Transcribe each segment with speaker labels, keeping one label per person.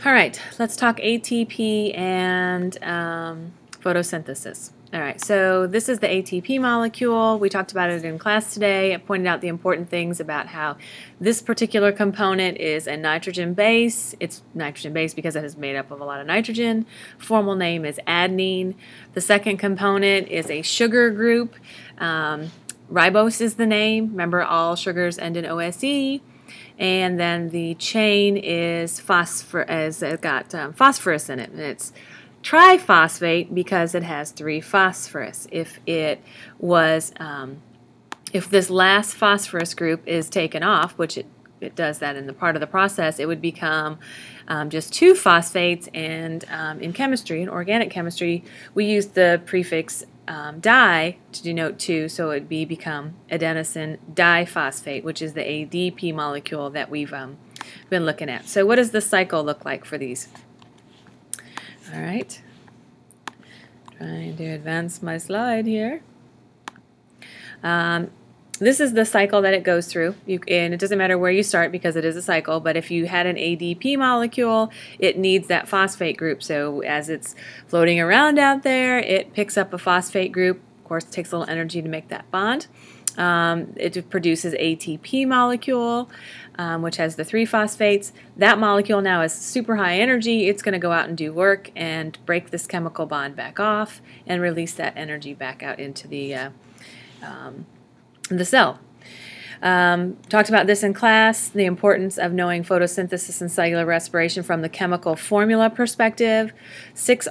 Speaker 1: All right, let's talk ATP and photosynthesis. All right, so this is the ATP molecule. We talked about it in class today. I pointed out the important things about how this particular component is a nitrogen base. It's nitrogen base because it is made up of a lot of nitrogen. Formal name is adenine. The second component is a sugar group. Ribose is the name. Remember, all sugars end in OSE. And then the chain is phosphorus in it, and it's triphosphate because it has 3 phosphorus. If this last phosphorus group is taken off, which it does that in the part of the process, it would become just 2 phosphates. And in chemistry, in organic chemistry, we use the prefix di to denote 2, so it would become adenosine diphosphate, which is the ADP molecule that we've been looking at. So what does the cycle look like for these? All right, trying to advance my slide here. This is the cycle that it goes through, and it doesn't matter where you start because it is a cycle, but if you had an ADP molecule, it needs that phosphate group. So as it's floating around out there, it picks up a phosphate group. Of course, it takes a little energy to make that bond. It produces ATP molecule, which has the 3 phosphates. That molecule now is super high energy. It's going to go out and do work and break this chemical bond back off and release that energy back out into the cell. Talked about this in class, the importance of knowing photosynthesis and cellular respiration from the chemical formula perspective. 6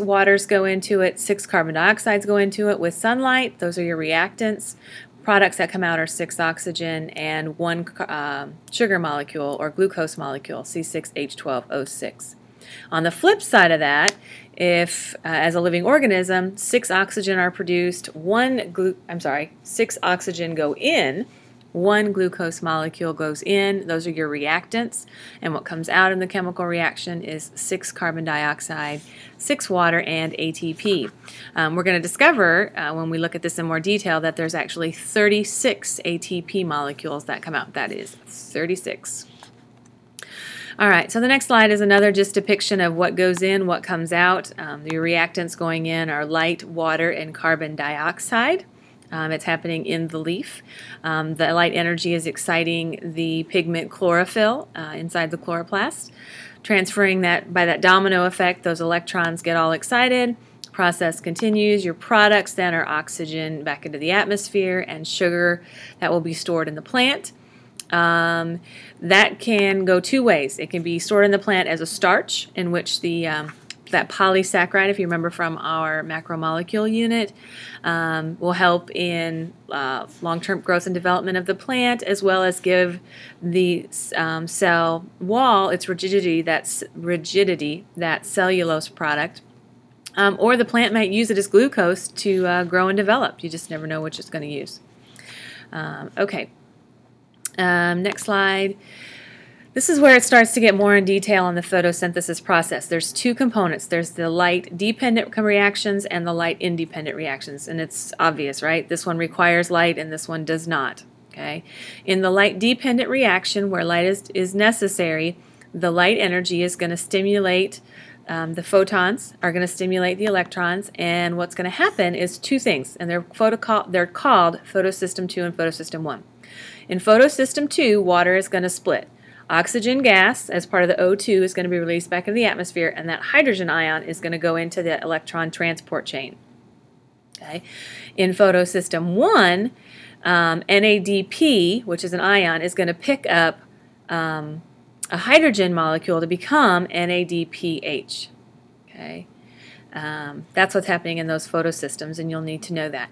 Speaker 1: waters go into it, 6 carbon dioxides go into it with sunlight. Those are your reactants. Products that come out are 6 oxygen and 1 sugar molecule or glucose molecule, C6H12O6. On the flip side of that, if as a living organism 6 oxygen are produced, 6 oxygen go in, 1 glucose molecule goes in. Those are your reactants, and what comes out in the chemical reaction is 6 carbon dioxide, 6 water, and ATP. We're going to discover when we look at this in more detail that there's actually 36 ATP molecules that come out. That is 36. All right, so the next slide is another just depiction of what goes in, what comes out. The reactants going in are light, water, and carbon dioxide. It's happening in the leaf. The light energy is exciting the pigment chlorophyll inside the chloroplast, transferring that by that domino effect. Those electrons get all excited. Process continues. Your products then are oxygen back into the atmosphere and sugar that will be stored in the plant. That can go 2 ways. It can be stored in the plant as a starch, in which that polysaccharide, if you remember from our macromolecule unit, will help in long-term growth and development of the plant, as well as give the cell wall its rigidity, that cellulose product. Or the plant might use it as glucose to grow and develop. You just never know which it's going to use. Okay. Next slide. This is where it starts to get more in detail on the photosynthesis process. There's 2 components. There's the light-dependent reactions and the light-independent reactions, and it's obvious, right? This one requires light and this one does not. Okay. In the light-dependent reaction, where light is necessary, the light energy is going to stimulate the photons, are going to stimulate the electrons, and what's going to happen is 2 things, and they're called photosystem 2 and photosystem 1. In photosystem 2, water is going to split. Oxygen gas, as part of the O2, is going to be released back into the atmosphere, and that hydrogen ion is going to go into the electron transport chain. Okay. In photosystem 1, NADP, which is an ion, is going to pick up a hydrogen molecule to become NADPH. Okay. That's what's happening in those photosystems, and you'll need to know that.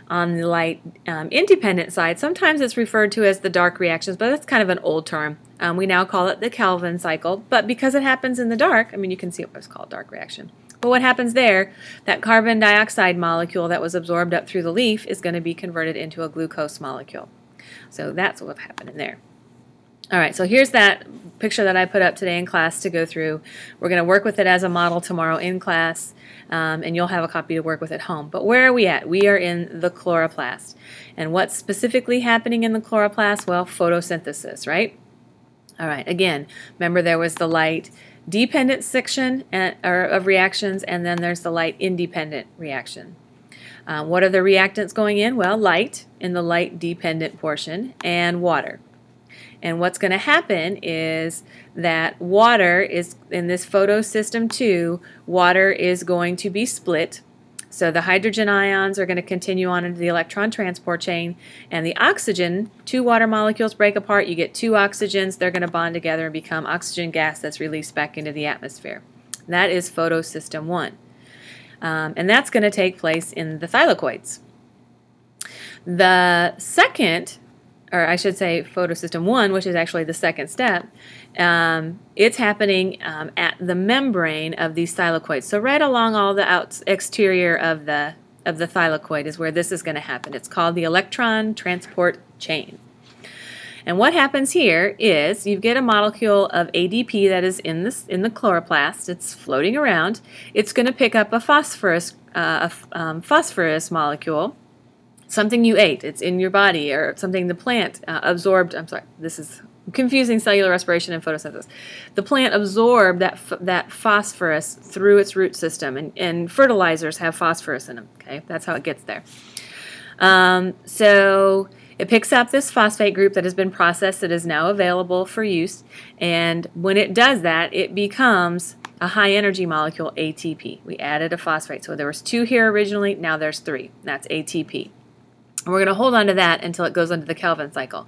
Speaker 1: On the light independent side, sometimes it's referred to as the dark reactions, but that's kind of an old term. We now call it the Kelvin cycle, but because it happens in the dark, I mean, you can see what's called dark reaction. But what happens there, that carbon dioxide molecule that was absorbed up through the leaf is going to be converted into a glucose molecule. So that's what happened in there. All right, so here's that picture that I put up today in class to go through. We're going to work with it as a model tomorrow in class, and you'll have a copy to work with at home. But where are we at? We are in the chloroplast. And what's specifically happening in the chloroplast? Well, photosynthesis, right? All right, again, remember there was the light dependent section of reactions, and then there's the light independent reaction. What are the reactants going in? Well, light in the light dependent portion and water. And what's going to happen is that water is, in this photosystem 2, water is going to be split. So the hydrogen ions are going to continue on into the electron transport chain, and the oxygen, 2 water molecules break apart, you get 2 oxygens, they're going to bond together and become oxygen gas that's released back into the atmosphere. That is photosystem 1. And that's going to take place in the thylakoids. The second, or I should say photosystem 1, which is actually the second step, it's happening at the membrane of these thylakoids. So right along all the exterior of the thylakoid is where this is going to happen. It's called the electron transport chain. And what happens here is you get a molecule of ADP that is in the chloroplast. It's floating around. It's going to pick up a phosphorus molecule, something you ate. It's in your body, or something the plant absorbed. I'm sorry, this is confusing cellular respiration and photosynthesis. The plant absorbed that phosphorus through its root system, and fertilizers have phosphorus in them. Okay, that's how it gets there. So it picks up this phosphate group that has been processed, that is now available for use, and when it does that, it becomes a high energy molecule, ATP. We added a phosphate, so there was 2 here originally, now there's 3. That's ATP. And we're going to hold on to that until it goes into the Kelvin cycle.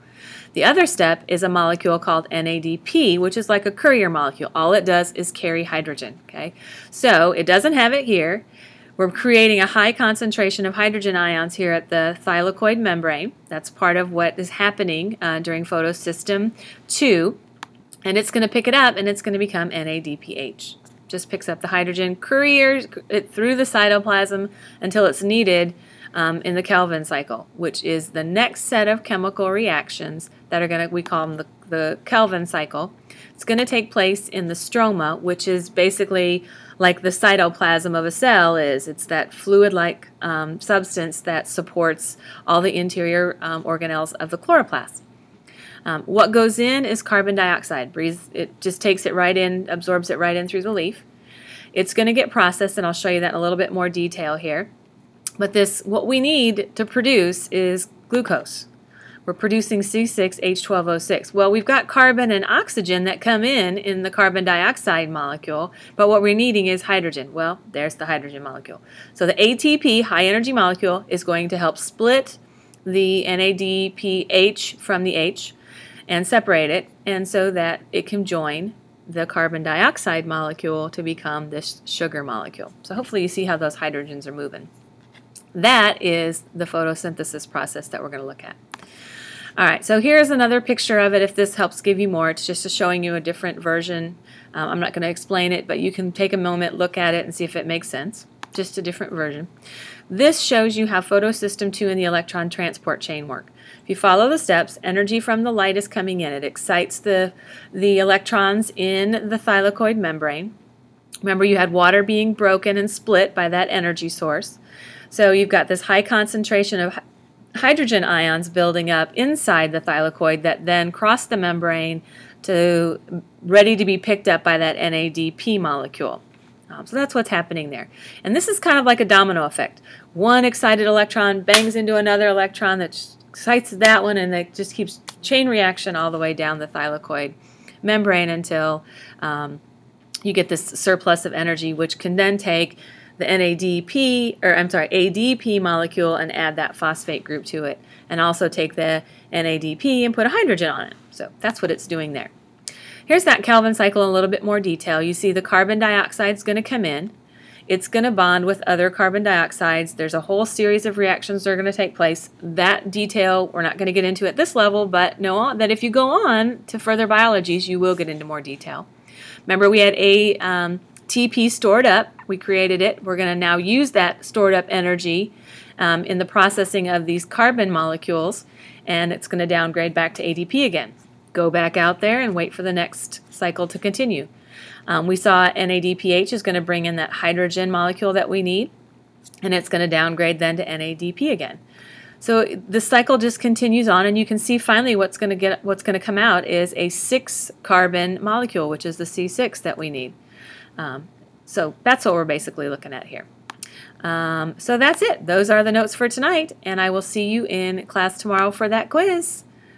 Speaker 1: The other step is a molecule called NADP, which is like a courier molecule. All it does is carry hydrogen. Okay, so it doesn't have it here. We're creating a high concentration of hydrogen ions here at the thylakoid membrane. That's part of what is happening during photosystem 2. And it's going to pick it up, and it's going to become NADPH. Just picks up the hydrogen, couriers it through the cytoplasm until it's needed in the Kelvin cycle, which is the next set of chemical reactions that are going to, we call them the Kelvin cycle. It's going to take place in the stroma, which is basically like the cytoplasm of a cell is. It's that fluid-like substance that supports all the interior organelles of the chloroplast. What goes in is carbon dioxide. It just takes it right in, absorbs it right in through the leaf. It's going to get processed, and I'll show you that in a little bit more detail here. But what we need to produce is glucose. We're producing C6H12O6. Well, we've got carbon and oxygen that come in the carbon dioxide molecule, but what we're needing is hydrogen. Well, there's the hydrogen molecule. So the ATP, high energy molecule, is going to help split the NADPH from the H and separate it, and so that it can join the carbon dioxide molecule to become this sugar molecule. So hopefully you see how those hydrogens are moving. That is the photosynthesis process that we're going to look at. All right, so here's another picture of it if this helps give you more. It's just showing you a different version. I'm not going to explain it, but you can take a moment, look at it, and see if it makes sense. Just a different version. This shows you how photosystem 2 and the electron transport chain work. If you follow the steps, energy from the light is coming in. It excites the electrons in the thylakoid membrane. Remember, you had water being broken and split by that energy source. So you've got this high concentration of hydrogen ions building up inside the thylakoid that then cross the membrane to ready to be picked up by that NADP molecule. So that's what's happening there. And this is kind of like a domino effect. One excited electron bangs into another electron that excites that one, and it just keeps chain reaction all the way down the thylakoid membrane until you get this surplus of energy, which can then take the ADP molecule and add that phosphate group to it, and also take the NADP and put a hydrogen on it. So that's what it's doing there. Here's that Kelvin cycle in a little bit more detail. You see the carbon dioxide is going to come in. It's going to bond with other carbon dioxides. There's a whole series of reactions that are going to take place. That detail we're not going to get into at this level, but know that if you go on to further biologies, you will get into more detail. Remember, we had ATP stored up. We created it. We're going to now use that stored up energy in the processing of these carbon molecules, and it's going to downgrade back to ADP again. Go back out there and wait for the next cycle to continue. We saw NADPH is going to bring in that hydrogen molecule that we need, and it's going to downgrade then to NADP again. So the cycle just continues on, and you can see finally what's going to come out is a 6-carbon molecule, which is the C6 that we need. So that's what we're basically looking at here. So that's it. Those are the notes for tonight, and I will see you in class tomorrow for that quiz.